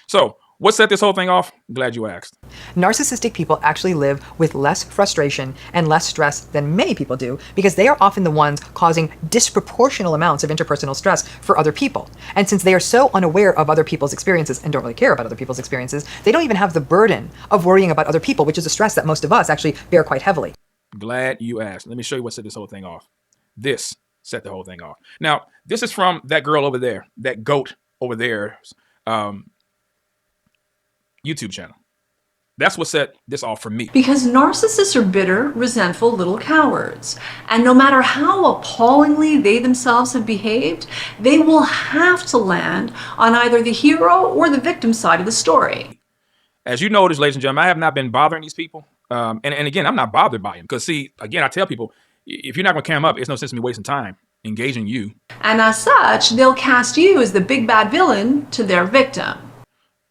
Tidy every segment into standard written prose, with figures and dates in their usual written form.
So what set this whole thing off? Glad you asked. Narcissistic people actually live with less frustration and less stress than many people do because they are often the ones causing disproportional amounts of interpersonal stress for other people. And since they are so unaware of other people's experiences and don't really care about other people's experiences, they don't even have the burden of worrying about other people, which is a stress that most of us actually bear quite heavily. Glad you asked. Let me show you what set this whole thing off. This set the whole thing off. Now, this is from that girl over there, that goat over there. YouTube channel. That's what set this off for me. Because narcissists are bitter, resentful little cowards. And no matter how appallingly they themselves have behaved, they will have to land on either the hero or the victim side of the story. As you notice, ladies and gentlemen, I have not been bothering these people. And again, I'm not bothered by them. Because see, again, I tell people, if you're not going to cam up, it's no sense in me wasting time engaging you. And as such, they'll cast you as the big bad villain to their victim.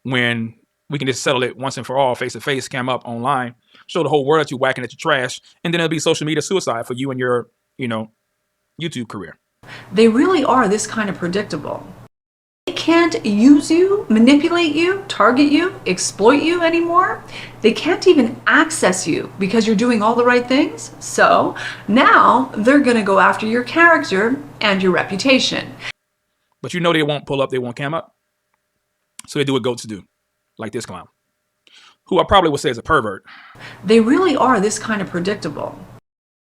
When we can just settle it once and for all, face to face, cam up online, show the whole world that you're whacking at your trash, and then it'll be social media suicide for you and your, YouTube career. They really are this kind of predictable. They can't use you, manipulate you, target you, exploit you anymore. They can't even access you because you're doing all the right things. So now they're going to go after your character and your reputation. But you know they won't pull up, they won't cam up. So they do what goats do. Like this clown, who I probably would say is a pervert. They really are this kind of predictable.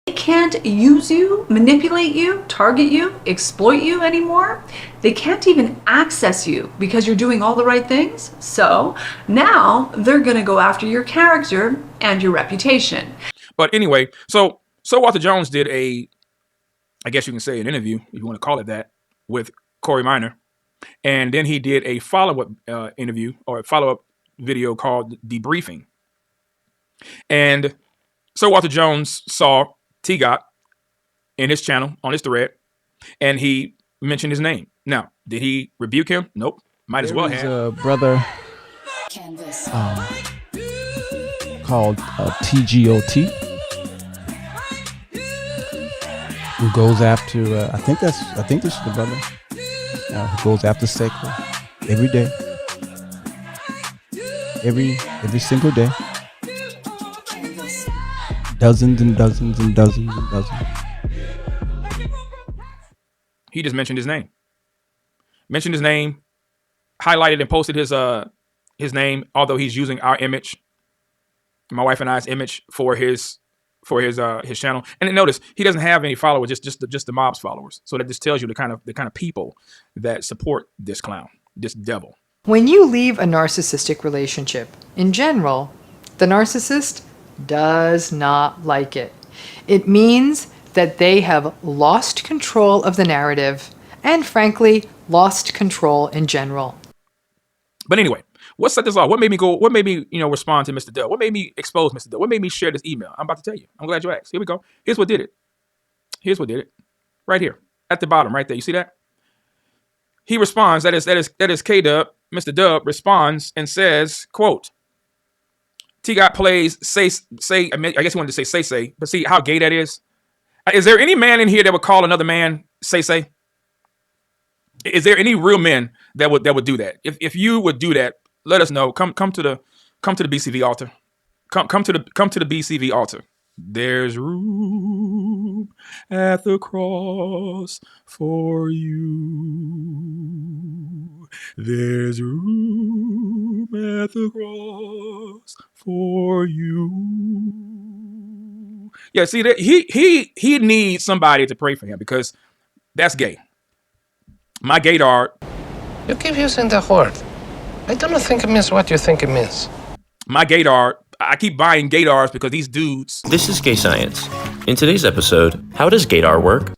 They can't use you, manipulate you, target you, exploit you anymore. They can't even access you because you're doing all the right things. So now they're going to go after your character and your reputation. But anyway, so Walter Jones did I guess you can say an interview, if you want to call it that, with Corey Minor. And then he did a follow-up interview or a follow-up video called Debriefing. And so Walter Jones saw T-Got in his channel, on his thread, and he mentioned his name. Now, did he rebuke him? Nope. Might as well have. There's a brother called TGOT who goes after, I think this is the brother. Who goes after Saiko every day, every single day, dozens and dozens and dozens and dozens. He just mentioned his name. Highlighted and posted his name, although he's using our image, my wife and I's image for his channel. And then notice he doesn't have any followers, just the mob's followers. So that just tells you the kind of people that support this clown, this devil. When you leave a narcissistic relationship, in general, the narcissist does not like it. It means that they have lost control of the narrative and, frankly, lost control in general. But anyway, what set this off? What made me respond to Mr. Dell? What made me expose Mr. Dell? What made me share this email? I'm about to tell you. I'm glad you asked. Here we go. Here's what did it. Right here. At the bottom, right there. You see that? He responds, that is K-Dub. Mr. Dub responds and says, quote, T-Got plays say, I guess he wanted to say, but see how gay that is? Is there any man in here that would call another man say? Is there any real men that would do that? If you would do that, let us know. Come to the BCV altar. Come to the BCV altar. There's room at the cross for you. There's room at the cross for you. Yeah, see that he needs somebody to pray for him because that's gay. My gaydar. You keep using that word. I don't think it means what you think it means. My gaydar. I keep buying gaydars because these dudes. This is Gay Science. In today's episode, how does gaydar work?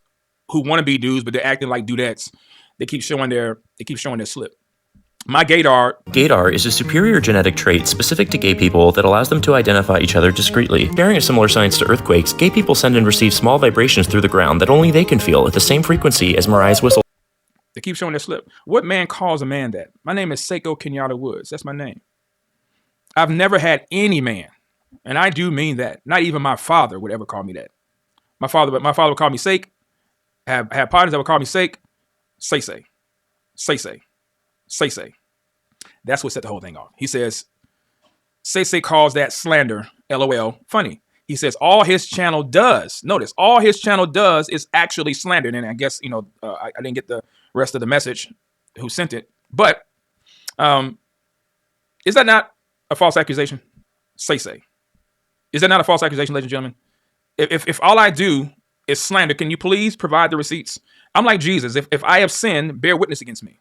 Who want to be dudes, but they're acting like dudettes. They keep showing their slip. My gaydar. Gaydar is a superior genetic trait specific to gay people that allows them to identify each other discreetly. Bearing a similar science to earthquakes, gay people send and receive small vibrations through the ground that only they can feel at the same frequency as Mariah's whistle. They keep showing their slip. What man calls a man that? My name is Saiko Kenyatta Woods. That's my name. I've never had any man, and I do mean that. Not even my father would ever call me that. My father would call me Saik. Have partners that would call me Saik. Say. That's what set the whole thing off. He says, Say calls that slander, LOL, funny. He says all his channel does, notice, all his channel does is actually slander. And I guess, I didn't get the rest of the message who sent it. But is that not a false accusation? Say. Is that not a false accusation, ladies and gentlemen? If all I do is slander, can you please provide the receipts? I'm like Jesus. If I have sinned, bear witness against me.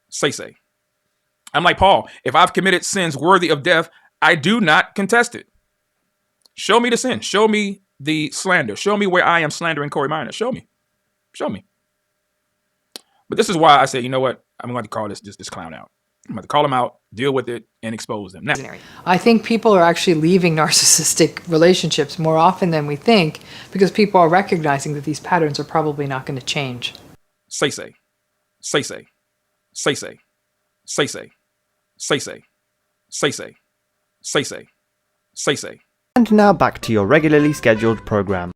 Say. I'm like Paul. If I've committed sins worthy of death, I do not contest it. Show me the sin. Show me the slander. Show me where I am slandering Corey Minor. Show me. But this is why I say, you know what? I'm going to call this clown out. I'm going to call him out, deal with it, and expose them. Now, I think people are actually leaving narcissistic relationships more often than we think because people are recognizing that these patterns are probably not going to change. Say. And now back to your regularly scheduled program.